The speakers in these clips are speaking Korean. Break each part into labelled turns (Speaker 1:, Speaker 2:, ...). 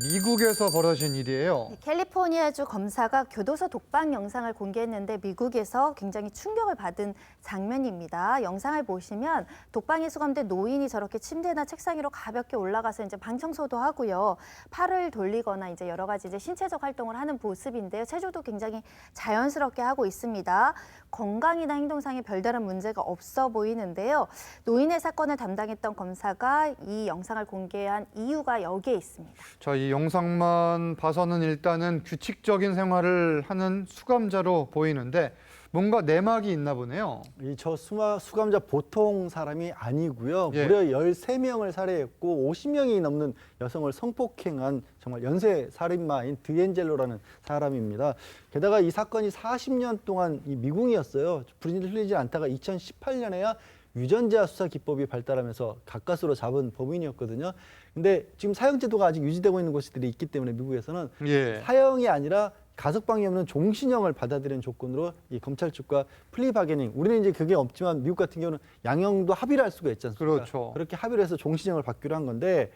Speaker 1: 미국에서 벌어진 일이에요.
Speaker 2: 캘리포니아주 검사가 교도소 독방 영상을 공개했는데 미국에서 굉장히 충격을 받은 장면입니다. 영상을 보시면 독방에 수감된 노인이 저렇게 침대나 책상 위로 가볍게 올라가서 이제 방 청소도 하고요. 팔을 돌리거나 이제 여러 가지 이제 신체적 활동을 하는 모습인데요. 체조도 굉장히 자연스럽게 하고 있습니다. 건강이나 행동상에 별다른 문제가 없어 보이는데요. 노인의 사건을 담당했던 검사가 이 영상을 공개한 이유가 여기에 있습니다.
Speaker 1: 자, 이 영상만 봐서는 일단은 규칙적인 생활을 하는 수감자로 보이는데 뭔가 내막이 있나 보네요.
Speaker 3: 저 수감자 보통 사람이 아니고요.
Speaker 1: 예.
Speaker 3: 무려 13명을 살해했고 50명이 넘는 여성을 성폭행한 정말 연쇄 살인마인 드앤젤로라는 사람입니다. 게다가 이 사건이 40년 동안 이 미궁이었어요. 불이 흘리지 않다가 2018년에야 유전자 수사 기법이 발달하면서 가까스로 잡은 범인이었거든요. 근데 지금 사형 제도가 아직 유지되고 있는 곳들이 있기 때문에 미국에서는
Speaker 1: 예.
Speaker 3: 사형이 아니라 가석방이 없는 종신형을 받아들이는 조건으로 이 검찰 측과 플리 바게닝, 우리는 이제 그게 없지만 미국 같은 경우는 양형도 합의를 할 수가 있지 않습니까?
Speaker 1: 그렇죠.
Speaker 3: 그렇게 합의를 해서 종신형을 받기로 한 건데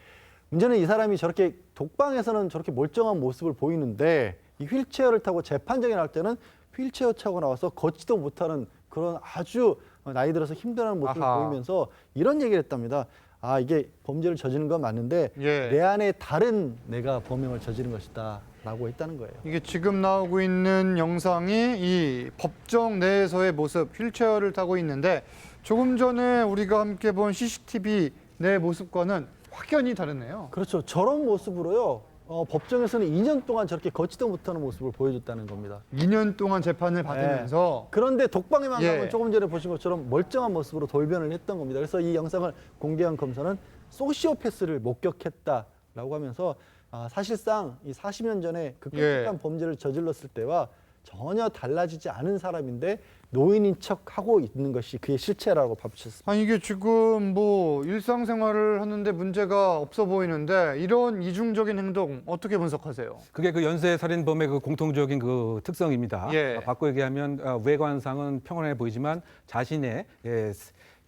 Speaker 3: 문제는 이 사람이 저렇게 독방에서는 저렇게 멀쩡한 모습을 보이는데 이 휠체어를 타고 재판정에 나올 때는 휠체어 타고 나와서 걷지도 못하는 그런 아주 나이 들어서 힘들어하는 모습을
Speaker 1: 아하.
Speaker 3: 보이면서 이런 얘기를 했답니다. 아, 이게 범죄를 저지른 건 맞는데
Speaker 1: 예.
Speaker 3: 내 안에 다른 내가 범행을 저지른 것이다 라고 했다는 거예요.
Speaker 1: 이게 지금 나오고 있는 영상이 이 법정 내에서의 모습, 휠체어를 타고 있는데 조금 전에 우리가 함께 본 CCTV 내 모습과는 확연히 다르네요.
Speaker 3: 그렇죠. 저런 모습으로요. 법정에서는 2년 동안 저렇게 걷지도 못하는 모습을 보여줬다는 겁니다.
Speaker 1: 2년 동안 재판을 받으면서
Speaker 3: 그런데 독방에만
Speaker 1: 예.
Speaker 3: 가면 조금 전에 보신 것처럼 멀쩡한 모습으로 돌변을 했던 겁니다. 그래서 이 영상을 공개한 검사는 소시오패스를 목격했다라고 하면서 사실상 이 40년 전에 그 끔찍한 범죄를 저질렀을 때와 전혀 달라지지 않은 사람인데 노인인 척하고 있는 것이 그의 실체라고 바붙였습니다.
Speaker 1: 아니 이게 지금 뭐 일상생활을 하는데 문제가 없어 보이는데 이런 이중적인 행동 어떻게 분석하세요?
Speaker 4: 그게 그 연쇄 살인범의 그 공통적인 그 특성입니다.
Speaker 1: 예.
Speaker 4: 바꿔 얘기하면 외관상은 평온해 보이지만 자신의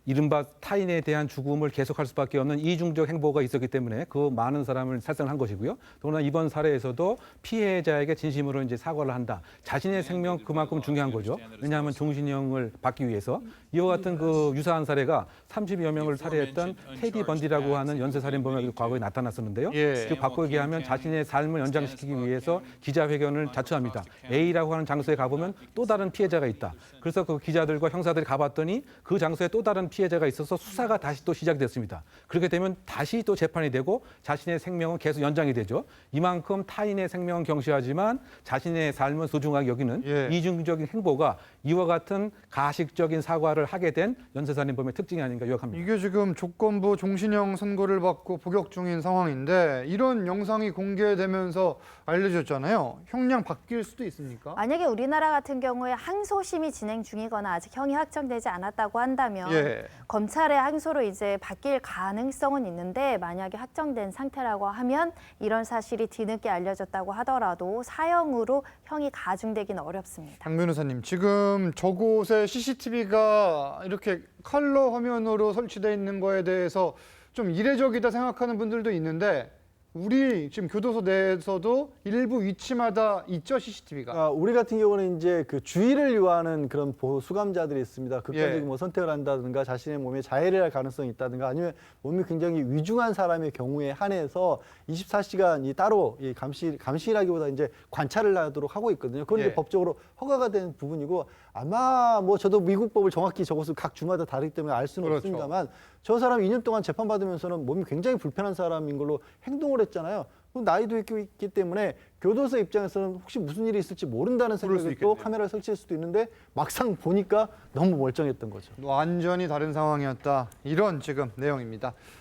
Speaker 4: 이른바 타인에 대한 죽음을 계속할 수밖에 없는 이중적 행보가 있었기 때문에 그 많은 사람을 살생한 것이고요. 더구나 이번 사례에서도 피해자에게 진심으로 이제 사과를 한다. 자신의 생명 그만큼 중요한 거죠. 왜냐하면 종신형을 받기 위해서 이와 같은 그 유사한 사례가 30여 명을 살해했던 테디 번디라고 하는 연쇄 살인범에게 과거에 나타났었는데요.
Speaker 1: 예.
Speaker 4: 즉 바꿔 얘기하면 자신의 삶을 연장시키기 위해서 기자회견을 자처합니다. A라고 하는 장소에 가보면 또 다른 피해자가 있다. 그래서 그 기자들과 형사들이 가봤더니 그 장소에 또 다른 피해자가 있어서 수사가 다시 또 시작이 됐습니다. 그렇게 되면 다시 또 재판이 되고 자신의 생명은 계속 연장이 되죠. 이만큼 타인의 생명은 경시하지만 자신의 삶은 소중하게 여기는
Speaker 1: 예.
Speaker 4: 이중적인 행보가 이와 같은 가식적인 사과를 하게 된 연쇄살인범의 특징이 아닌가 요약합니다.
Speaker 1: 이게 지금 조건부 종신형 선고를 받고 복역 중인 상황인데 이런 영상이 공개되면서 알려졌잖아요. 형량 바뀔 수도 있습니까?
Speaker 2: 만약에 우리나라 같은 경우에 항소심이 진행 중이거나 아직 형이 확정되지 않았다고 한다면
Speaker 1: 예.
Speaker 2: 검찰의 항소로 이제 바뀔 가능성은 있는데 만약에 확정된 상태라고 하면 이런 사실이 뒤늦게 알려졌다고 하더라도 사형으로 형이 가중되기는 어렵습니다.
Speaker 1: 강 변호사님, 지금 저곳에 CCTV가 이렇게 컬러 화면으로 설치되어 있는 거에 대해서 좀 이례적이다 생각하는 분들도 있는데 우리 지금 교도소 내에서도 일부 위치마다 있죠, CCTV가.
Speaker 3: 우리 같은 경우는 이제 그 주의를 요하는 그런 수감자들이 있습니다. 극단적인
Speaker 1: 예.
Speaker 3: 뭐 선택을 한다든가 자신의 몸에 자해를 할 가능성이 있다든가 아니면 몸이 굉장히 위중한 사람의 경우에 한해서 24시간 따로 이 감시라기보다 이제 관찰을 하도록 하고 있거든요. 그건 이제
Speaker 1: 예.
Speaker 3: 법적으로 허가가 된 부분이고 아마 뭐 저도 미국 법을 정확히 적어서 각 주마다 다르기 때문에 알 수는
Speaker 1: 그렇죠.
Speaker 3: 없습니다만 저 사람이 2년 동안 재판받으면서는 몸이 굉장히 불편한 사람인 걸로 행동을 했잖아요. 나이도 있기 때문에 교도소 입장에서는 혹시 무슨 일이 있을지 모른다는
Speaker 1: 그럴 수
Speaker 3: 생각에 또
Speaker 1: 있겠네요.
Speaker 3: 카메라를 설치할 수도 있는데 막상 보니까 너무 멀쩡했던 거죠.
Speaker 1: 완전히 다른 상황이었다. 이런 지금 내용입니다.